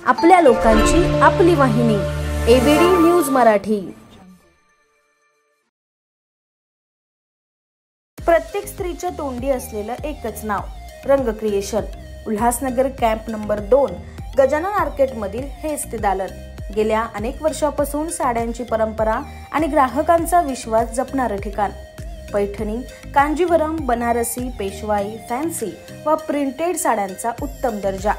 आपल्या लोकांची आपली वाहिनी एबीडी न्यूज मराठी। प्रत्येक स्त्रीच्या तोंडी असलेलं एकच नाव रंग creation. Ulhasnagar camp number 2 Gajanan arcade मधील हेच ते दालन। गेल्या अनेक वर्षापासून साड्यांची परंपरा आणि ग्राहकांचा विश्वास जपणारे ठिकाण। पैठणी, कांजीवरम, बनारसी, पेशवाई, फॅन्सी व प्रिंटेड साड्यांचा उत्तम दर्जा,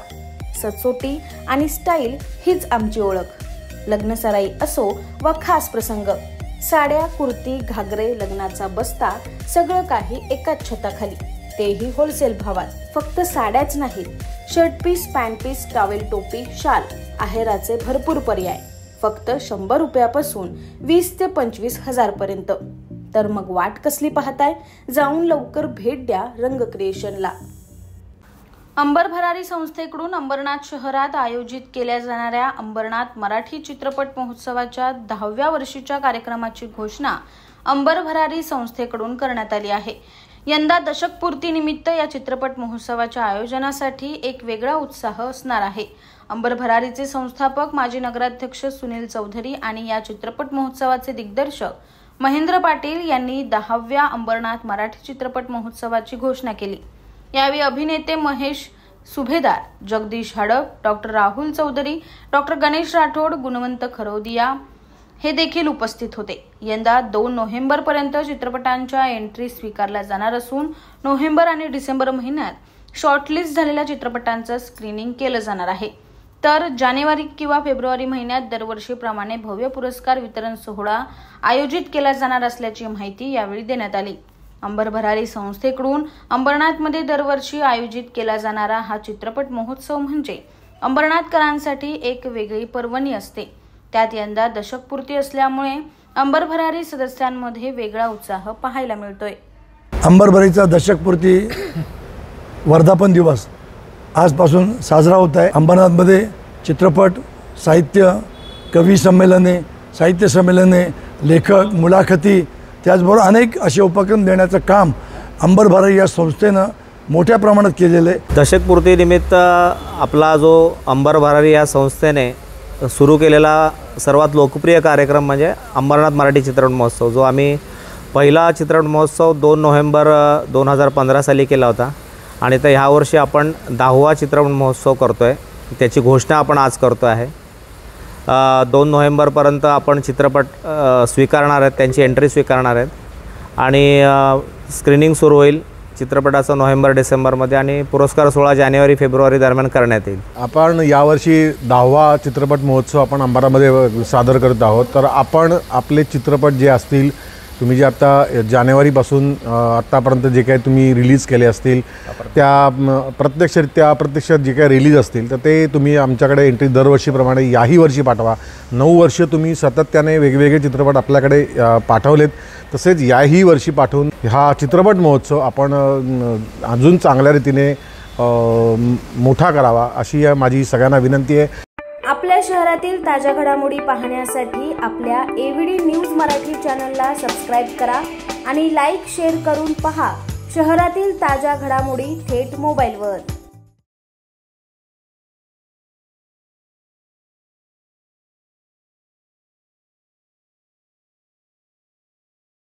सचोटी आणि स्टाईल हीच आमची ओळख। लग्न सराई असो व खास प्रसंग, साड्या, कुर्ती, घागरे, लग्नाचा बस्ता सगळं काही एकाच छताखाली, तेही होलसेल भावात। फक्त साड्याच नाहीत, shirt piece, pant piece, towel, टोपी, शाल, आहेराचे भरपूर पर्याय फक्त 100 रुपयापासून 20 ते 25 हजार पर्यंत। तर मग वाट कसली पाहताय, जाऊन लवकर भेट द्या रंग क्रिएशनला। अंबर भरारी संस्थेकडून अंबरनाथ शहरात आयोजित केल्या जाणाऱ्या अंबरनाथ मराठी चित्रपट महोत्सवाच्या 10व्या वर्षीच्या कार्यक्रमाची घोषणा अंबर भरारी संस्थेकडून करण्यात आली आहे। यंदा दशकपूर्ती निमित्त या चित्रपट महोत्सवाच्या आयोजनासाठी एक वेगळा उत्साह असणार आहे। अंबर भरारीचे संस्थापक माजी नगराध्यक्ष सुनील चौधरी आणि या चित्रपट महोत्सवाचे दिग्दर्शक महेंद्र पाटील यांनी 10व्या अंबरनाथ मराठी चित्रपट महोत्सवाची घोषणा केली। यावेळी अभिनेते महेश सुभेदार, जगदीश हडप, डॉक्टर राहुल चौधरी, डॉक्टर गणेश राठोड, गुणवंत खरोदिया हे देखील उपस्थित होते। यंदा 2 नोव्हेंबर पर्यंत चित्रपटांच्या एंट्री स्वीकारल्या जाणार असून नोव्हेंबर आणि डिसेंबर महिन्यात शॉर्टलिस्ट झालेल्या चित्रपटांचं स्क्रीनिंग केलं जाणार आहे। तर जानेवारी किंवा फेब्रुवारी महिन्यात दरवर्षीप्रमाणे भव्य पुरस्कार वितरण सोहळा आयोजित केला जाणार असल्याची माहिती यावेळी देण्यात आली। अंबर भरारी संस्थेकडून अंबरनाथमध्ये दरवर्षी आयोजित केला जाणारा हा चित्रपट महोत्सव म्हणजे अंबरनाथकरांसाठी एक वेगळी पर्वणी असते। त्यात यंदा दशकपूर्ती असल्यामुळे अंबर भरारी सदस्यांमध्ये वेगळा उत्साह पाहायला मिळतोय। अंबर भरारीचा दशकपूर्ती वर्धापन दिवस आजपासून साजरा होत आहे। अंबरनाथमध्ये चित्रपट, साहित्य, कवी संमेलने, साहित्य संमेलने, लेखक, मुलाखती, त्याचबरोबर अनेक असे उपक्रम देण्याचं काम अंबर भरारी या संस्थेनं मोठ्या प्रमाणात केलेलं आहे। दशकपूर्तीनिमित्त आपला जो अंबर भरारी या संस्थेने सुरू केलेला सर्वात लोकप्रिय कार्यक्रम म्हणजे अंबरनाथ मराठी चित्रपट महोत्सव, जो आम्ही पहिला चित्रपट महोत्सव 2 नोव्हेंबर 2015 साली केला होता आणि तर ह्या वर्षी आपण 10वा चित्रपट महोत्सव करतो आहे। त्याची घोषणा आपण आज करतो आहे। 2 नोव्हेंबरपर्यंत आपण चित्रपट स्वीकारणार आहेत, त्यांची एंट्री स्वीकारणार आहेत आणि स्क्रीनिंग सुरू होईल चित्रपटाचं नोव्हेंबर-डिसेंबरमध्ये आणि पुरस्कार सोहळा जानेवारी-फेब्रुवारी दरम्यान करण्यात येईल। आपण यावर्षी 10वा चित्रपट महोत्सव आपण अंबारामध्ये सादर करत आहोत। तर आपण आपले चित्रपट जे असतील, तुम्ही जे आता जानेवारीपासून आत्तापर्यंत जे काही तुम्ही रिलीज केले असतील, त्या प्रत्यक्षात जे काही रिलीज असतील तर ते तुम्ही आमच्याकडे एंट्री दरवर्षीप्रमाणे याही वर्षी पाठवा। 9 वर्ष तुम्ही सातत्याने वेगवेगळे चित्रपट आपल्याकडे पाठवलेत, तसेच याही वर्षी पाठवून हा चित्रपट महोत्सव आपण अजून चांगल्या रीतीने मोठा करावा अशी माझी सगळ्यांना विनंती आहे। आपल्या शहरातील ताज्या घडामोडी पाहण्यासाठी आपल्या एबीडी न्यूज मराठी चॅनलला सबस्क्राइब करा आणि लाईक, शेअर करून पहा शहरातील ताज्या घडामोडी थेट मोबाईलवर।